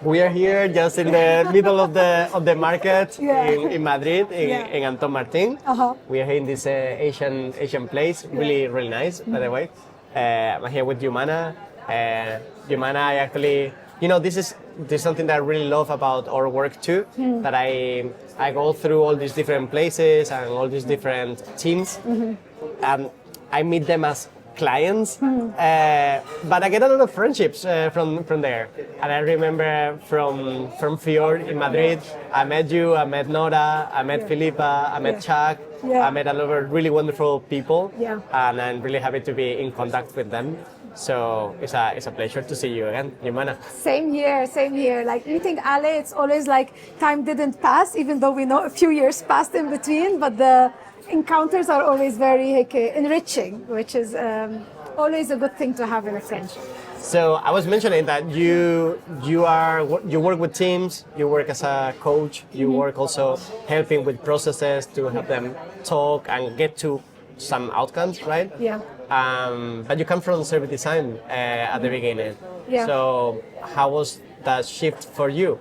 We are here just in the middle of the market in Madrid, in Anton Martin. We are here in this Asian place, really nice, by the way. I'm here with Joumana. Joumana, I actually, this is something that I really love about our work too. That I go through all these different places and all these different teams, and I meet them as clients, but I get a lot of friendships from there. And I remember from Fiord in Madrid, I met you, I met Nora, I met Filipa, I met Chuck, I met a lot of really wonderful people, and I'm really happy to be in contact with them. So it's a pleasure to see you again, Joumana. Same here. Like meeting Ale, it's always like time didn't pass, even though we know a few years passed in between, but the encounters are always very enriching, which is always a good thing to have in a friendship. So I was mentioning that you work with teams, you work as a coach, you work also helping with processes to help them talk and get to some outcomes, right? Yeah. But you come from service design at the beginning. Yeah. So how was that shift for you?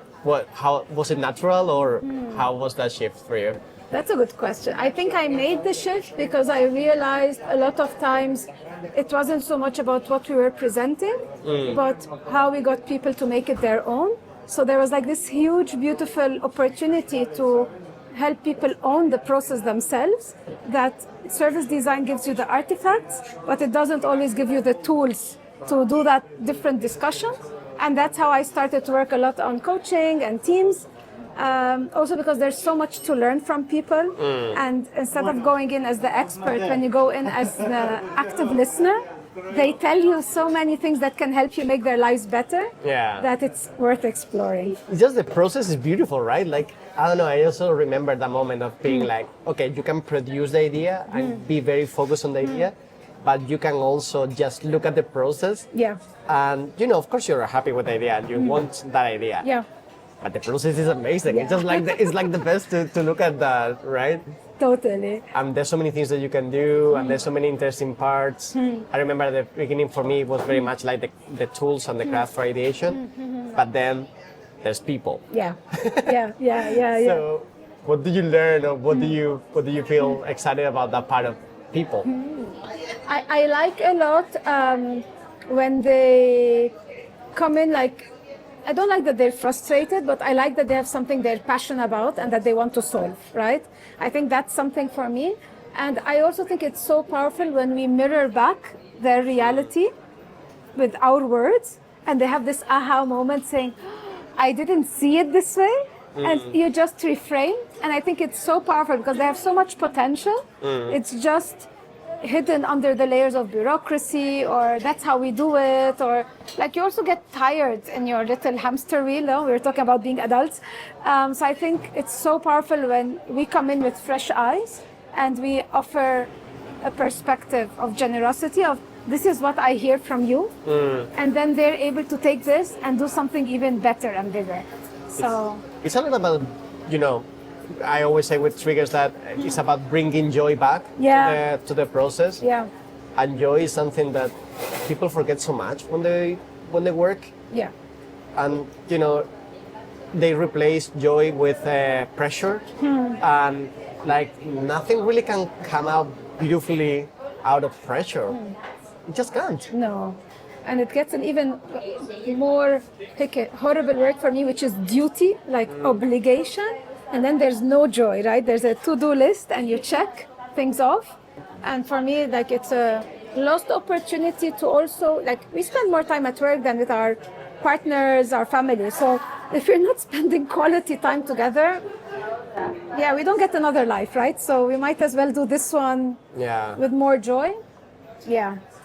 How was it natural, or how was that shift for you? That's a good question. I think I made the shift because I realized a lot of times it wasn't so much about what we were presenting, but how we got people to make it their own. So there was like this huge, beautiful opportunity to help people own the process themselves, that service design gives you the artifacts, but it doesn't always give you the tools to do that different discussion. And that's how I started to work a lot on coaching and teams. Also because there's so much to learn from people, and instead of going in as the expert, when you go in as the active listener, they tell you so many things that can help you make their lives better, that it's worth exploring. It's just the process is beautiful, right? Like, I don't know, I also remember the moment of being like, okay, you can produce the idea and be very focused on the idea, but you can also just look at the process. And, of course you're happy with the idea and you want that idea. But the process is amazing. It's just like it's like the best to look at that, right? Totally. And there's so many things that you can do, and there's so many interesting parts. I remember at the beginning for me it was very much like the tools and the craft for ideation, but then there's people. Yeah. So, what do you learn, or what do you feel excited about that part of people? I like a lot when they come in like. I don't like that they're frustrated, but I like that they have something they're passionate about and that they want to solve, right? I think that's something for me. And I also think it's so powerful when we mirror back their reality with our words, and they have this aha moment saying, I didn't see it this way, and you just reframe. And I think it's so powerful because they have so much potential. It's just hidden under the layers of bureaucracy, or that's how we do it, or like you also get tired in your little hamster wheel. We were talking about being adults. So I think it's so powerful when we come in with fresh eyes and we offer a perspective of generosity, of this is what I hear from you, and then they're able to take this and do something even better and bigger. So it's a lot about, I always say with triggers that it's about bringing joy back to the process. And joy is something that people forget so much when they work. And they replace joy with pressure, and like nothing really can come out beautifully out of pressure. It just can't. No. And it gets an even more horrible word for me, which is duty, like obligation. And then there's no joy, right? There's a to-do list and you check things off. And for me, like it's a lost opportunity to also, like we spend more time at work than with our partners, our family. So if we're not spending quality time together, we don't get another life, right? So we might as well do this one with more joy.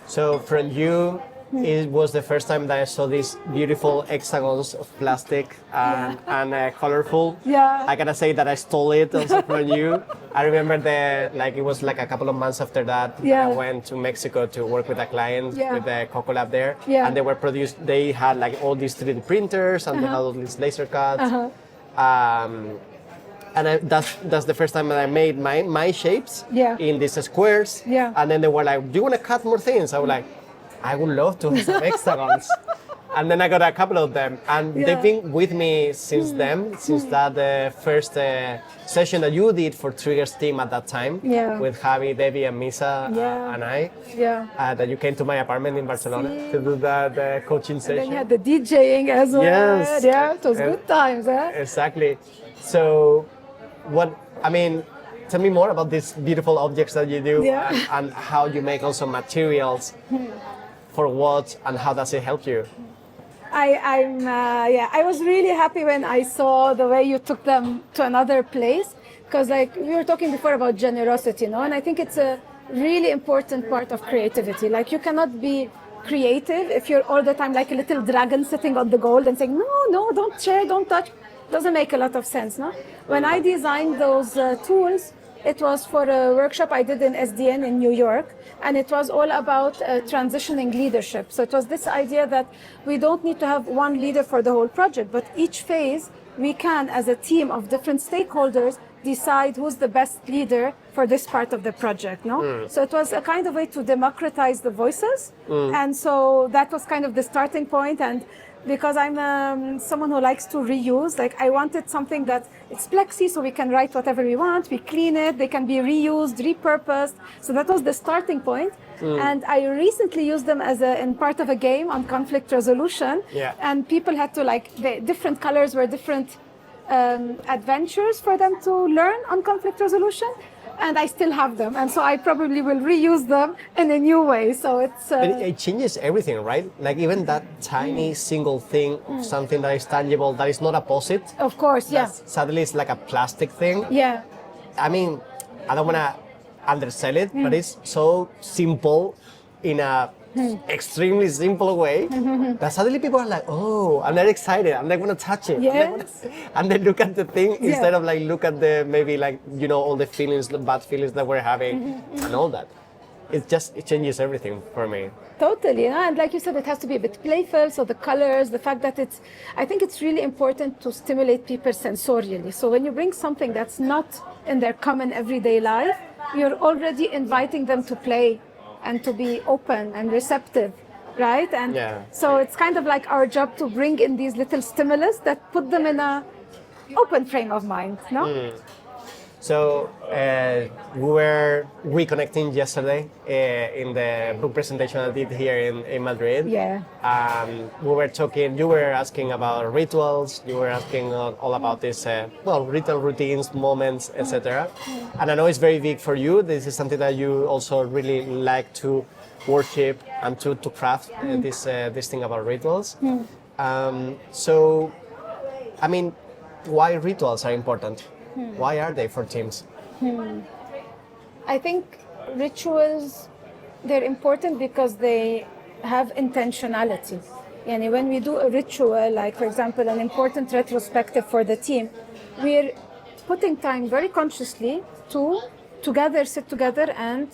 So from you, it was the first time that I saw these beautiful hexagons of plastic and colorful. I gotta say that I stole it also from you. I remember it was like a couple of months after that, I went to Mexico to work with a client with the Coco Lab there. And they had like all these 3D printers and they had all these laser cuts. And that's the first time that I made my shapes in these squares. And then they were like, do you want to cut more things? I was like, I would love to have some hexagons. And then I got a couple of them, and they've been with me since then, since that first session that you did for Trigger's team at that time, with Javi, Debbie, and Misa and I, that you came to my apartment in Barcelona to do that coaching session. And then you had the DJing as well. Yes. Yeah, it was good times, huh? Exactly. So, tell me more about these beautiful objects that you do and how you make also materials for what and how does it help you? I was really happy when I saw the way you took them to another place, because like we were talking before about generosity, and I think it's a really important part of creativity. Like you cannot be creative if you're all the time like a little dragon sitting on the gold and saying, no, don't share, don't touch. Doesn't make a lot of sense, no? When I designed those tools, it was for a workshop I did in SDN in New York, and it was all about transitioning leadership. So it was this idea that we don't need to have one leader for the whole project, but each phase we can, as a team of different stakeholders, decide who's the best leader for this part of the project, no? So it was a kind of way to democratize the voices, and so that was kind of the starting point. And because I'm someone who likes to reuse, like I wanted something that it's flexy, so we can write whatever we want, we clean it, they can be reused, repurposed. So that was the starting point. And I recently used them as in part of a game on conflict resolution. And people had to the different colors were different adventures for them to learn on conflict resolution. And I still have them, and so I probably will reuse them in a new way. So it's but it changes everything, right? Like even that tiny single thing, something that is tangible, that is not a POSIT. Of course, Suddenly it's like a plastic thing. Yeah. I mean, I don't want to undersell it, but it's so simple in a extremely simple way that suddenly people are like, oh, and they're excited and they want to touch it. Yes. And they look at the thing instead of look at the maybe all the feelings, the bad feelings that we're having and all that. It changes everything for me. Totally, and like you said, it has to be a bit playful. So the colors, the fact that I think it's really important to stimulate people sensorially. So when you bring something that's not in their common everyday life, you're already inviting them to play and to be open and receptive, right? And so it's kind of like our job to bring in these little stimulus that put them in a open frame of mind, no? So we were reconnecting yesterday in the book presentation I did here in Madrid. We were talking, you were asking about rituals, you were asking all about this, ritual routines, moments, etc. And I know it's very big for you. This is something that you also really like to worship and to craft this thing about rituals. So, I mean, why rituals are important? Why are they for teams? I think rituals, they're important because they have intentionality. And when we do a ritual, like for example, an important retrospective for the team, we're putting time very consciously to sit together and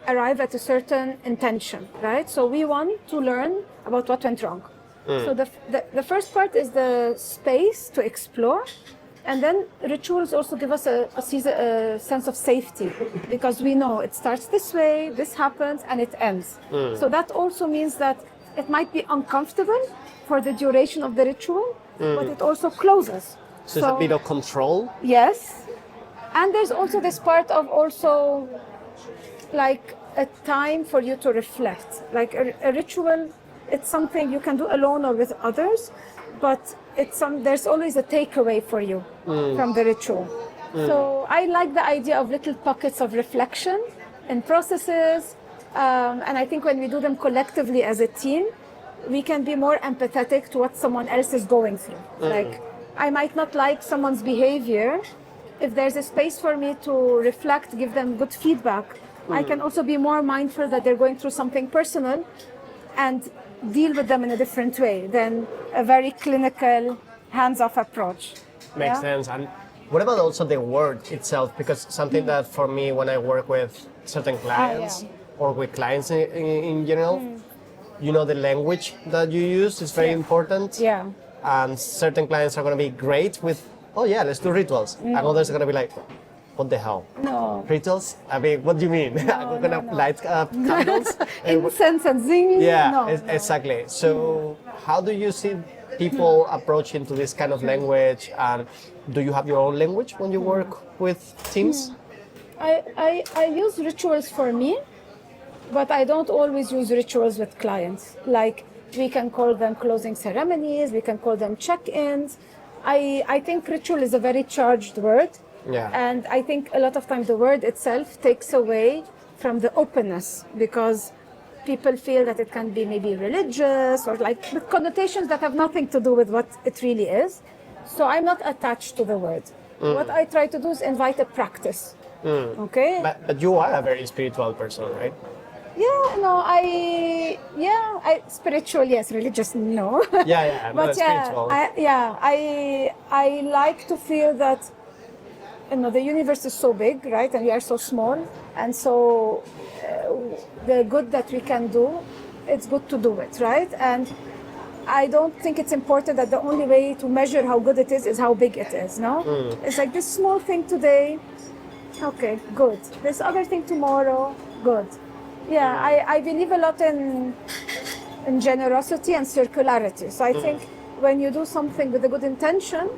arrive at a certain intention, right? So we want to learn about what went wrong. So the first part is the space to explore. And then rituals also give us a sense of safety, because we know it starts this way, this happens, and it ends. So that also means that it might be uncomfortable for the duration of the ritual, but it also closes. So it's a bit of control? Yes. And there's also this part of also like a time for you to reflect. Like a ritual, it's something you can do alone or with others, but there's always a takeaway for you from the ritual. So I like the idea of little pockets of reflection and processes, and I think when we do them collectively as a team, we can be more empathetic to what someone else is going through. Like, I might not like someone's behavior. If there's a space for me to reflect, give them good feedback, I can also be more mindful that they're going through something personal and deal with them in a different way than a very clinical, hands-off approach. Makes sense. And what about also the word itself? Because something that for me, when I work with certain clients or with clients in general, the language that you use is very important. And certain clients are going to be great with, let's do rituals. And others are going to be like, what the hell? No. Rituals? I mean, what do you mean? I'm gonna light up candles? Incense and zing? Yeah, No. exactly. So how do you see people approach into this kind of language, and do you have your own language when you work with teams? I use rituals for me, but I don't always use rituals with clients. Like, we can call them closing ceremonies, we can call them check-ins. I think ritual is a very charged word. Yeah. And I think a lot of times the word itself takes away from the openness, because people feel that it can be maybe religious or like with connotations that have nothing to do with what it really is. So I'm not attached to the word. What I try to do is invite a practice. Okay? But you are a very spiritual person, right? Yeah, no, spiritual, yes, religious, no. Yeah, But spiritual. I like to feel that, the universe is so big, right? And we are so small. And so the good that we can do, it's good to do it, right? And I don't think it's important that the only way to measure how good it is how big it is, no? It's like this small thing today, okay, good. This other thing tomorrow, good. Yeah, I believe a lot in generosity and circularity. So I think when you do something with a good intention,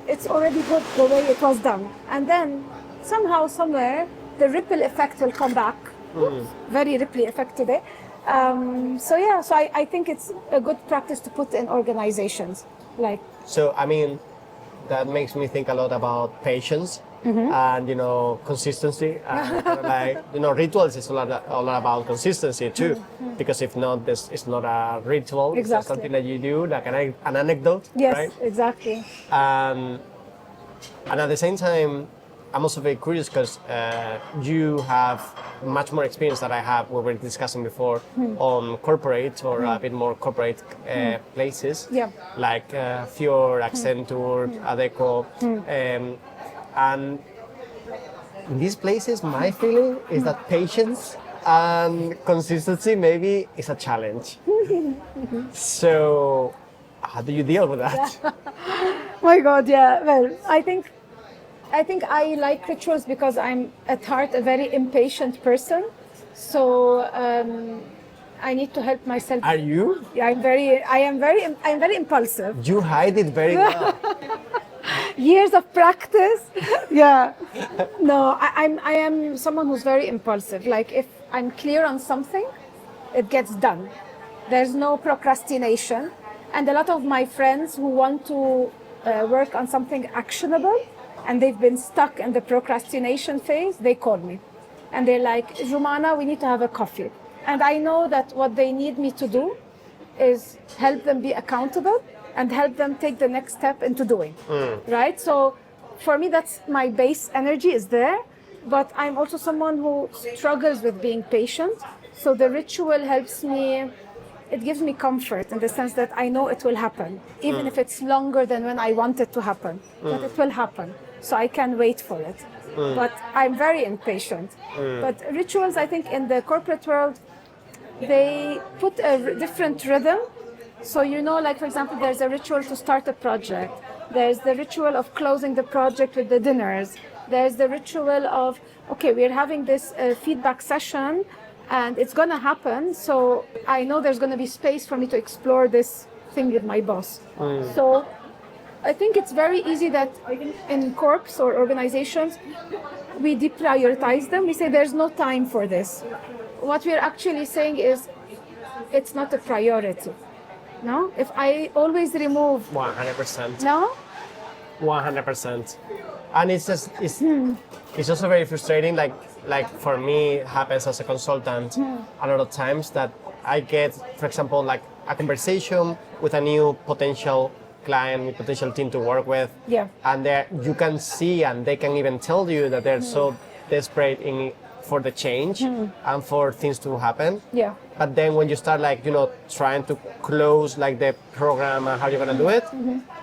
it's already good the way it was done. And then somehow, somewhere, the ripple effect will come back. Very ripple effect today. So I think it's a good practice to put in organizations. So, I mean, that makes me think a lot about patience. And consistency, rituals is a lot about consistency too, because if not, this is not a ritual. Exactly. It's something that you do, like an anecdote. Yes, right? exactly. And at the same time, I'm also very curious because you have much more experience than I have. We were discussing before on corporate or a bit more corporate places, like Fior, Accenture, Adecco. And in these places, my feeling is that patience and consistency maybe is a challenge. So, how do you deal with that? My God, yeah. Well, I think I like rituals because I'm at heart a very impatient person. So I need to help myself. Are you? Yeah, I'm very impulsive. You hide it very well. Years of practice. Yeah. No, I am someone who's very impulsive. Like, if I'm clear on something, it gets done. There's no procrastination. And a lot of my friends who want to work on something actionable and they've been stuck in the procrastination phase, they call me. And they're like, Joumana, we need to have a coffee. And I know that what they need me to do is help them be accountable and help them take the next step into doing, right? So for me, that's my base energy is there, but I'm also someone who struggles with being patient. So the ritual helps me, it gives me comfort in the sense that I know it will happen, even if it's longer than when I want it to happen, but it will happen. So I can wait for it. But I'm very impatient. But rituals, I think in the corporate world, they put a different rhythm. So, like, for example, there's a ritual to start a project. There's the ritual of closing the project with the dinners. There's the ritual of, okay, we're having this feedback session and it's going to happen. So I know there's going to be space for me to explore this thing with my boss. So I think it's very easy that in corps or organizations, we deprioritize them. We say there's no time for this. What we're actually saying is it's not a priority. No? If I always remove... 100%. No? 100%. And it's also very frustrating, like for me, it happens as a consultant a lot of times that I get, for example, like a conversation with a new potential client, with potential team to work with. Yeah. And you can see, and they can even tell you that they're so desperate for the change and for things to happen. Yeah. But then when you start trying to close the program and how you're gonna do it,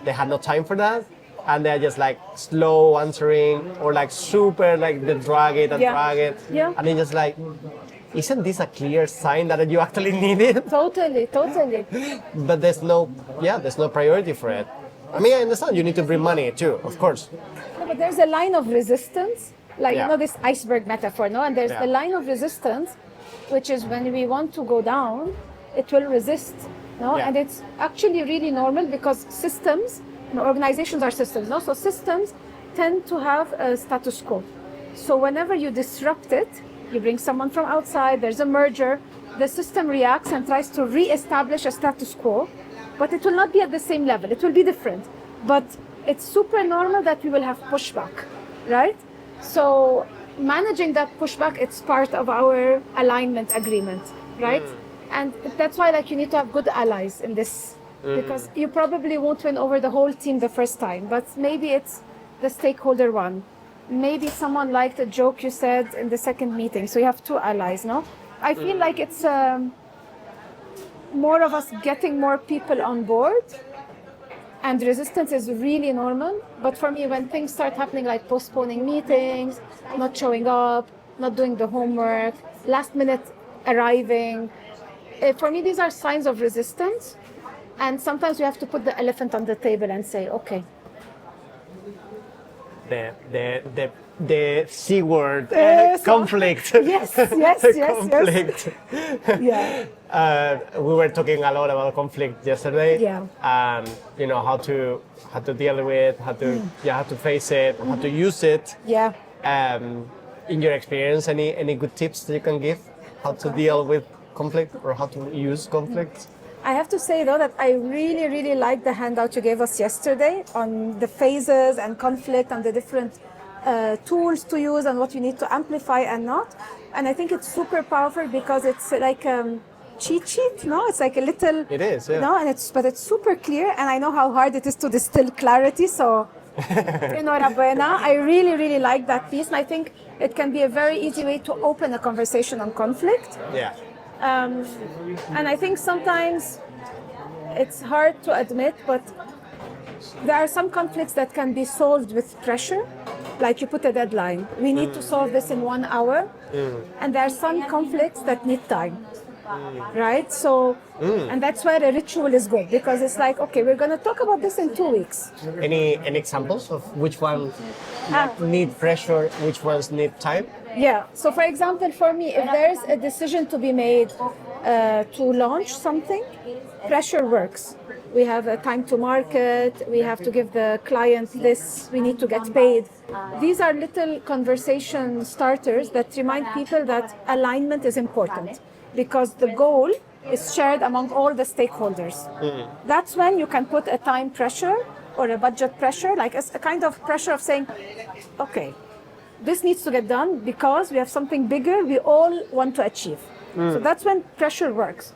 they had no time for that. And they're just slow answering or super they drag it and drag it. Yeah. And it's just isn't this a clear sign that you actually need it? Totally. But there's no priority for it. I mean, I understand you need to bring money too, of course. but there's a line of resistance, like Yeah. you know this iceberg metaphor, no? And there's Yeah. the line of resistance, which is when we want to go down, it will resist, no? Yeah. And it's actually really normal because systems, organizations are systems, no? So systems tend to have a status quo. So whenever you disrupt it, you bring someone from outside, there's a merger, the system reacts and tries to re-establish a status quo, but it will not be at the same level, it will be different. But it's super normal that we will have pushback, right? So managing that pushback, it's part of our alignment agreement, right? And that's why like you need to have good allies in this, because you probably won't win over the whole team the first time, but maybe it's the stakeholder one. Maybe someone liked a joke you said in the second meeting, so you have two allies, no? I feel like it's more of us getting more people on board, and resistance is really normal. But for me, when things start happening like postponing meetings, not showing up, not doing the homework, last minute arriving, for me, these are signs of resistance. And sometimes we have to put the elephant on the table and say, okay. The C word, conflict. Yes. Conflict. Yeah. We were talking a lot about conflict yesterday. Yeah. And you know how to deal with, how to face it, how to use it. Yeah. In your experience, any good tips that you can give how to deal with conflict or how to use conflict? I have to say though that I really, really liked the handout you gave us yesterday on the phases and conflict and the different tools to use and what you need to amplify and not. And I think it's super powerful because it's like cheat sheet, no? It's like a little. It is, yeah. No, but it's super clear, and I know how hard it is to distill clarity. So, enhorabuena. I really, really like that piece, and I think it can be a very easy way to open a conversation on conflict. Yeah. And I think sometimes it's hard to admit, but there are some conflicts that can be solved with pressure. Like you put a deadline. We need to solve this in 1 hour. And there are some conflicts that need time. Right? So, and that's where a ritual is good, because it's like, okay, we're going to talk about this in 2 weeks. Any examples of which ones need pressure, which ones need time? Yeah. So, for example, for me, if there's a decision to be made to launch something, pressure works. We have a time to market, we have to give the client this, we need to get paid. These are little conversation starters that remind people that alignment is important, because the goal is shared among all the stakeholders. That's when you can put a time pressure or a budget pressure, like a kind of pressure of saying, okay, this needs to get done because we have something bigger we all want to achieve. So that's when pressure works.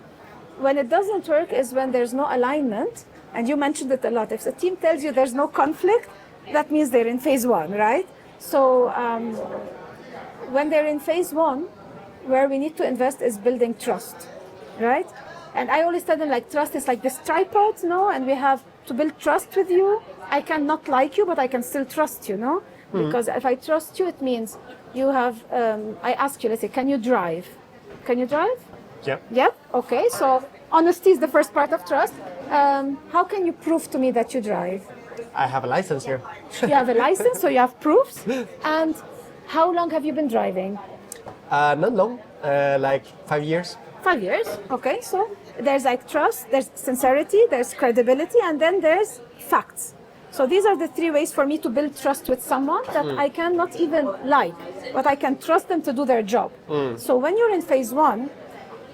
When it doesn't work is when there's no alignment, and you mentioned it a lot. If the team tells you there's no conflict, that means they're in phase one, right? So when they're in phase one, where we need to invest is building trust, right? And I always tell them, like, trust is like this tripod, no? And we have to build trust with you. I can not like you, but I can still trust you, no? Because if I trust you, it means you have, I ask you, let's say, can you drive? Can you drive? Yep. Yep. Okay. So honesty is the first part of trust. How can you prove to me that you drive? I have a license here. You have a license, so you have proofs. And how long have you been driving? Not long, like 5 years. 5 years. Okay. So there's like trust, there's sincerity, there's credibility, and then there's facts. So these are the 3 ways for me to build trust with someone that I cannot even like, but I can trust them to do their job. So when you're in phase one,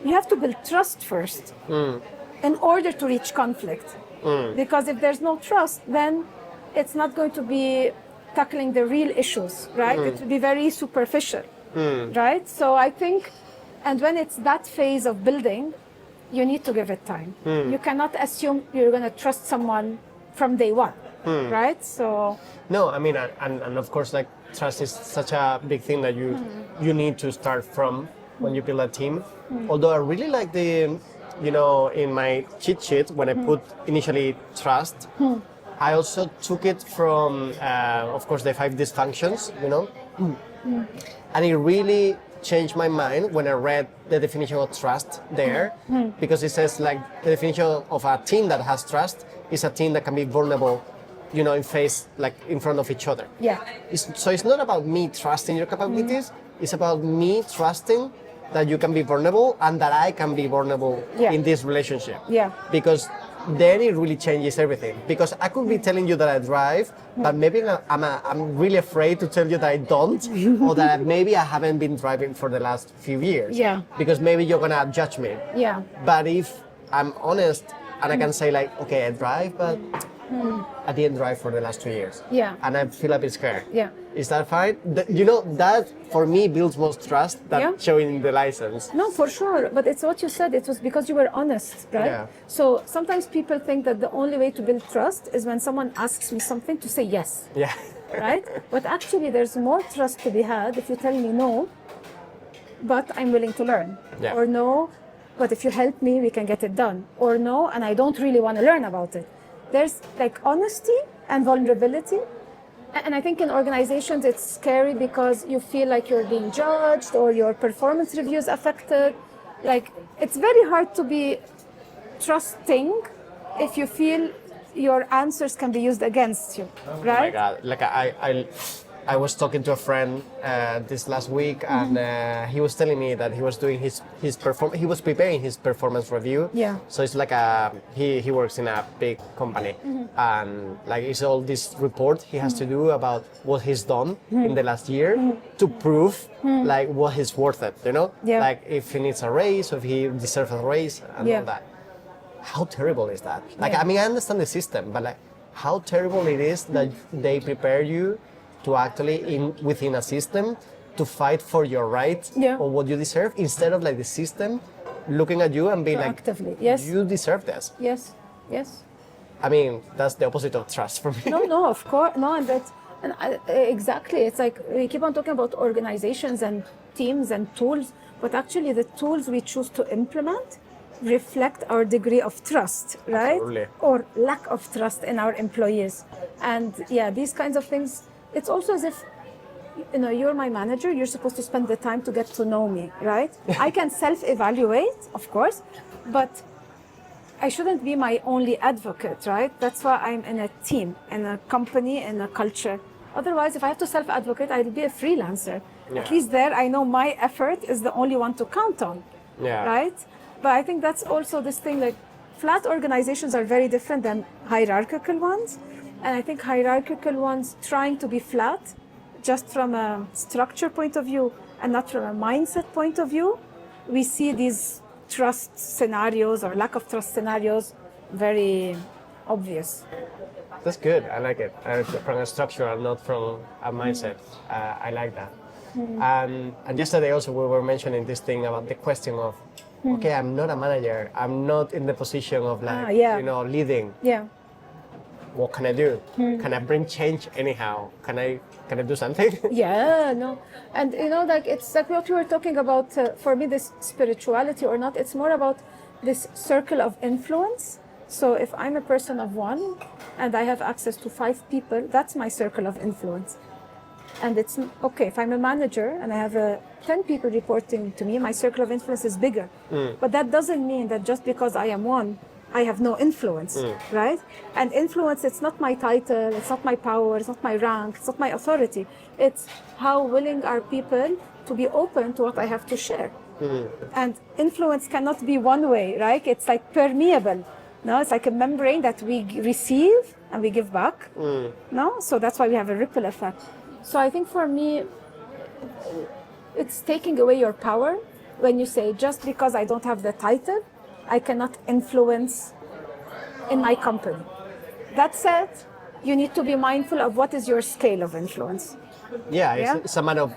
you have to build trust first in order to reach conflict. Because if there's no trust, then it's not going to be tackling the real issues, right? It will be very superficial, right? So I think, and when it's that phase of building, you need to give it time. You cannot assume you're going to trust someone from day one, right? So no, I mean, and of course, like, trust is such a big thing that you need to start from when you build a team. Although I really like the, you know, in my cheat sheet, when I put initially trust, I also took it from, of course, the 5 dysfunctions, you know, and it really changed my mind when I read the definition of trust there, because it says, like, the definition of a team that has trust is a team that can be vulnerable in face, like in front of each other. Yeah. So it's not about me trusting your capabilities. It's about me trusting that you can be vulnerable and that I can be vulnerable in this relationship. Yeah. Because then it really changes everything. Because I could be telling you that I drive, but maybe I'm really afraid to tell you that I don't, or that maybe I haven't been driving for the last few years. Yeah. Because maybe you're gonna judge me. Yeah. But if I'm honest and I can say like, okay, I drive, but I didn't drive for the last 2 years. Yeah. And I feel a bit scared. Yeah. Is that fine? That for me builds more trust than showing the license. No, for sure. But it's what you said. It was because you were honest, right? Yeah. So sometimes people think that the only way to build trust is when someone asks me something to say yes. Yeah. Right? But actually, there's more trust to be had if you tell me no, but I'm willing to learn. Yeah. Or no, but if you help me, we can get it done. Or no, and I don't really want to learn about it. There's like honesty and vulnerability. And I think in organizations, it's scary because you feel like you're being judged or your performance review is affected. Like, it's very hard to be trusting if you feel your answers can be used against you, right? Oh my God! Like I was talking to a friend this last week, and he was telling me that he was doing he was preparing his performance review. Yeah. So it's like he works in a big company, and like it's all this report he has to do about what he's done in the last year to prove like what he's worth it. Yeah. Like if he needs a raise, or if he deserves a raise, and all that. How terrible is that? Like, I mean, I understand the system, but like, how terrible it is that they prepare you to actually, within a system, to fight for your right or what you deserve, instead of like the system looking at you and being like, yes, you deserve this. Yes, yes. I mean, that's the opposite of trust for me. No, of course, no, exactly. It's like we keep on talking about organizations and teams and tools, but actually the tools we choose to implement reflect our degree of trust, right? Absolutely. Or lack of trust in our employees. And these kinds of things, it's also as if, you're my manager, you're supposed to spend the time to get to know me, right? I can self-evaluate, of course, but I shouldn't be my only advocate, right? That's why I'm in a team, in a company, in a culture. Otherwise, if I have to self-advocate, I'll be a freelancer. Yeah. At least there, I know my effort is the only one to count on, right? But I think that's also this thing, like flat organizations are very different than hierarchical ones. And I think hierarchical ones trying to be flat, just from a structure point of view and not from a mindset point of view, we see these trust scenarios or lack of trust scenarios very obvious. That's good. I like it. From a structure and not from a mindset. I like that. And yesterday also we were mentioning this thing about the question of, okay, I'm not a manager. I'm not in the position of leading. Yeah. What can I do? Can I bring change anyhow? Can I do something? Yeah, no. And like it's like what we were talking about, for me, this spirituality or not, it's more about this circle of influence. So if I'm a person of one and I have access to 5 people, that's my circle of influence. And it's okay, if I'm a manager and I have 10 people reporting to me, my circle of influence is bigger. But that doesn't mean that just because I am one, I have no influence, right? And influence, it's not my title, it's not my power, it's not my rank, it's not my authority. It's how willing are people to be open to what I have to share. And influence cannot be one way, right? It's like permeable. No, it's like a membrane that we receive and we give back. No, so that's why we have a ripple effect. So I think for me, it's taking away your power when you say, just because I don't have the title, I cannot influence in my company. That said, you need to be mindful of what is your scale of influence. It's a matter of,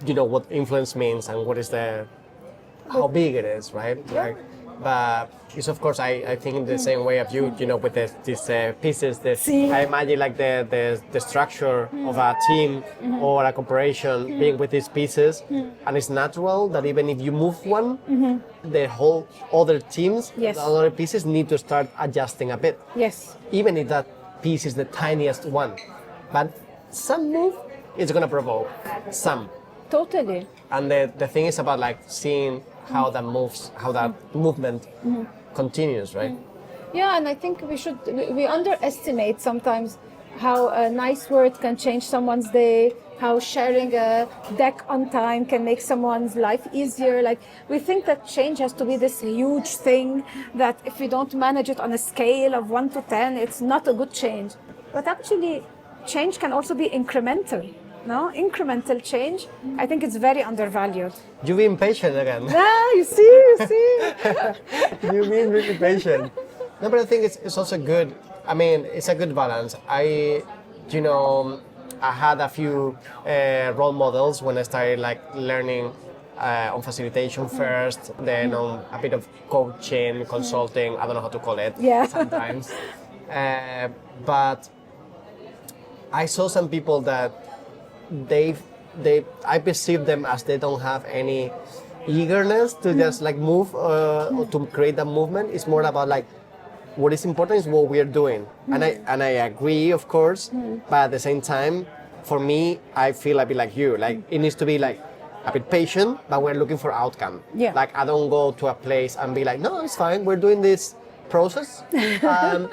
what influence means and what is how big it is, right? Like, but it's of course, I think in the same way of you, with these pieces, I imagine like the structure of a team or a corporation being with these pieces, and it's natural that even if you move one, the whole other teams, the other pieces need to start adjusting a bit. Yes. Even if that piece is the tiniest one, but some move is gonna provoke some. Totally. And the thing is about like seeing how that moves, how that movement continues, right? Yeah, and I think we underestimate sometimes how a nice word can change someone's day, how sharing a deck on time can make someone's life easier. Like, we think that change has to be this huge thing, that if we don't manage it on a scale of 1 to 10, it's not a good change. But actually, change can also be incremental. No, incremental change, I think it's very undervalued. You've been patient again. Ah, you see. You've been really patient. No, but I think it's also good. I mean, it's a good balance. I had a few role models when I started like learning on facilitation first, then on a bit of coaching, consulting. I don't know how to call it. Yeah. Sometimes, but I saw some people that I perceive them as they don't have any eagerness to just like move or to create that movement. It's more about like what is important is what we are doing, and I agree, of course, but at the same time, for me, I feel a bit like you. Like it needs to be like a bit patient, but we're looking for outcome. Yeah. Like I don't go to a place and be like, no, it's fine. We're doing this process.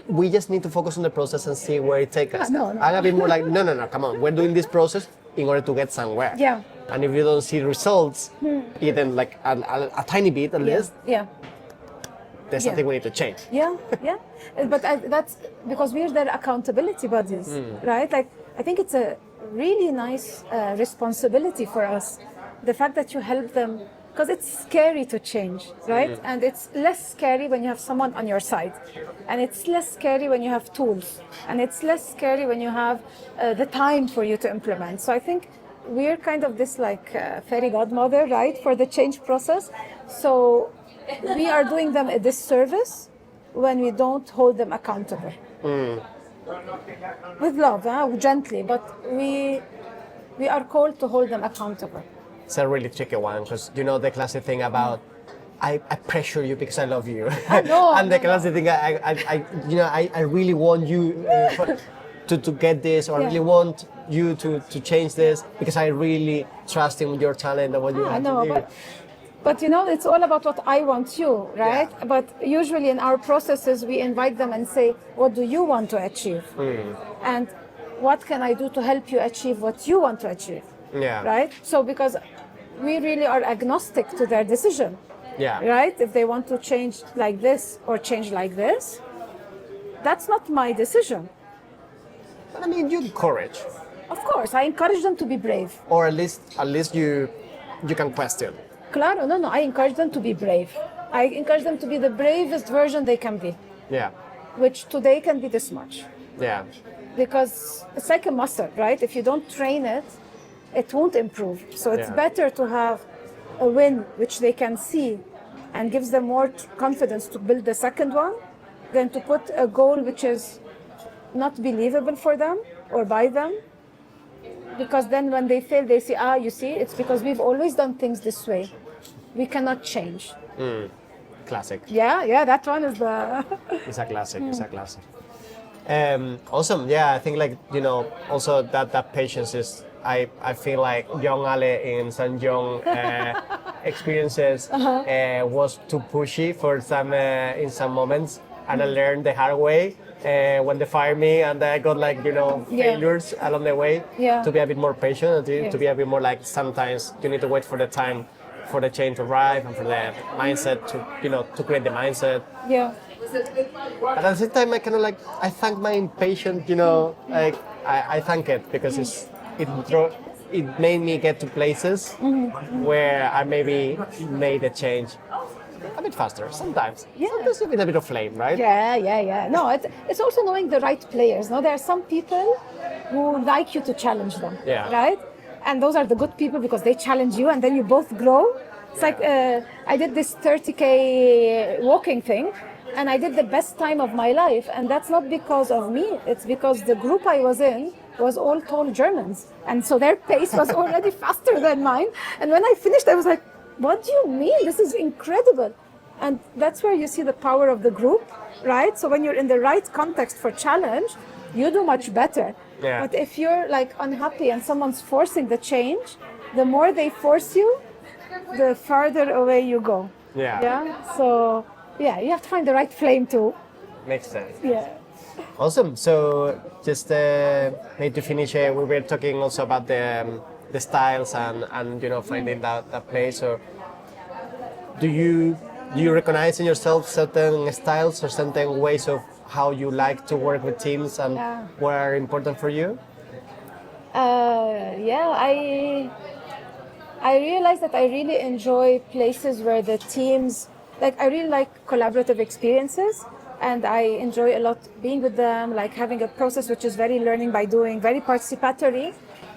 We just need to focus on the process and see where it takes us. No. I'm a bit more like, no, come on. We're doing this process in order to get somewhere. Yeah. And if you don't see results, even like a tiny bit at least, Yeah. there's something we need to change. Yeah. But that's because we're their accountability buddies, right? Like, I think it's a really nice responsibility for us. The fact that you help them, because it's scary to change, right? And it's less scary when you have someone on your side. And it's less scary when you have tools. And it's less scary when you have the time for you to implement. So I think we're kind of this like fairy godmother, right, for the change process. So we are doing them a disservice when we don't hold them accountable. With love, gently, but we are called to hold them accountable. It's a really tricky one because you know the classic thing about I pressure you because I love you, and the classic thing I really want you to get this, or I really want you to change this because I really trust in your talent and what you have to do. But you know, it's all about what I want you, right? Yeah. But usually in our processes, we invite them and say, what do you want to achieve? And what can I do to help you achieve what you want to achieve? Yeah. Right? So because we really are agnostic to their decision. Yeah. Right? If they want to change like this or change like this, that's not my decision. But I mean, you encourage. Of course, I encourage them to be brave. Or at least you can question. Claro, no, I encourage them to be brave. I encourage them to be the bravest version they can be. Yeah. Which today can be this much. Yeah. Because it's like a muscle, right? If you don't train it, it won't improve. So it's better to have a win which they can see and gives them more confidence to build the second one than to put a goal which is not believable for them or by them. Because then when they fail, they say, you see, it's because we've always done things this way. We cannot change. Classic. Yeah, that one is the... It's a classic, it's a classic. Awesome, yeah, I think like, you know, also that patience is, I feel like young Ale in St. John experiences was too pushy for some, in some moments, and I learned the hard way. When they fired me and I got like, you know, failures along the way, to be a bit more patient, to be a bit more like sometimes you need to wait for the time for the change to arrive and for the mindset to, you know, to create the mindset. Yeah. But at the same time, I kind of like, I thank my impatient, you know, like I thank it because it made me get to places where I maybe made a change a bit faster sometimes. Sometimes with a bit of flame, right? Yeah. No, it's also knowing the right players. No, there are some people who like you to challenge them, right? And those are the good people because they challenge you, and then you both grow. It's like I did this 30K walking thing, and I did the best time of my life, and that's not because of me. It's because the group I was in was all tall Germans, and so their pace was already faster than mine. And when I finished, I was like, what do you mean? This is incredible. And that's where you see the power of the group, right? So when you're in the right context for challenge, you do much better. Yeah. But if you're like unhappy and someone's forcing the change, the more they force you, the farther away you go. Yeah. So you have to find the right flame too. Makes sense. Yeah. Awesome. So just need to finish. We were talking also about the styles and finding that place. So do you recognize in yourself certain styles or certain ways of how you like to work with teams and what are important for you? I realized that I really enjoy places where the teams, like I really like collaborative experiences, and I enjoy a lot being with them, like having a process which is very learning by doing, very participatory,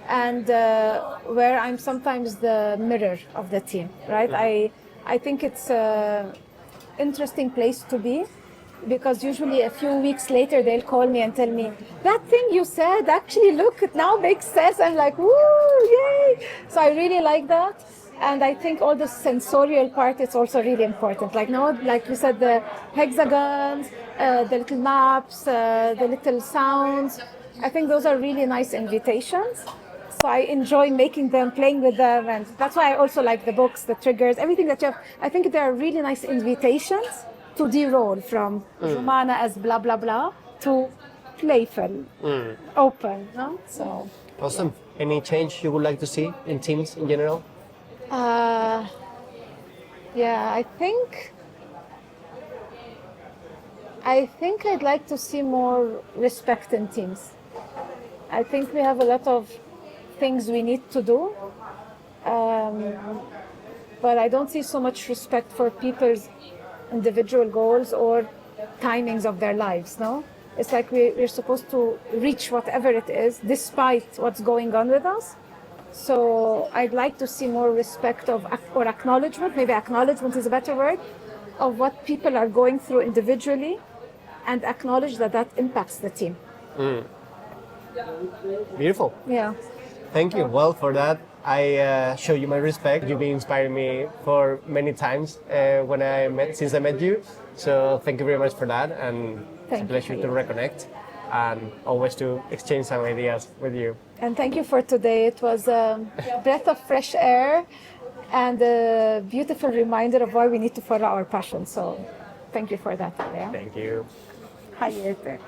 and where I'm sometimes the mirror of the team, right? I think it's an interesting place to be, because usually a few weeks later they'll call me and tell me, that thing you said, actually look, it now makes sense. I'm like, woo, yay. So I really like that. And I think all the sensorial part is also really important. Like now, like you said, the hexagons, the little maps, the little sounds. I think those are really nice invitations. So I enjoy making them, playing with them, and that's why I also like the books, the triggers, everything that you have. I think they are really nice invitations to de-roll from Joumana as blah, blah, blah to playful, open. No? So, Awesome. Any change you would like to see in teams in general? I think I'd like to see more respect in teams. I think we have a lot of things we need to do, but I don't see so much respect for people's individual goals or timings of their lives. No, it's like we're supposed to reach whatever it is despite what's going on with us. So I'd like to see more respect or acknowledgement, maybe acknowledgement is a better word, of what people are going through individually, and acknowledge that impacts the team. Beautiful. Yeah. Thank you. Well, for that, I show you my respect. You've been inspiring me for many times since I met you. So thank you very much for that, and it's a pleasure to reconnect and always to exchange some ideas with you. And thank you for today. It was a breath of fresh air and a beautiful reminder of why we need to follow our passion. So thank you for that. Yeah. Thank you. Hi, Ether.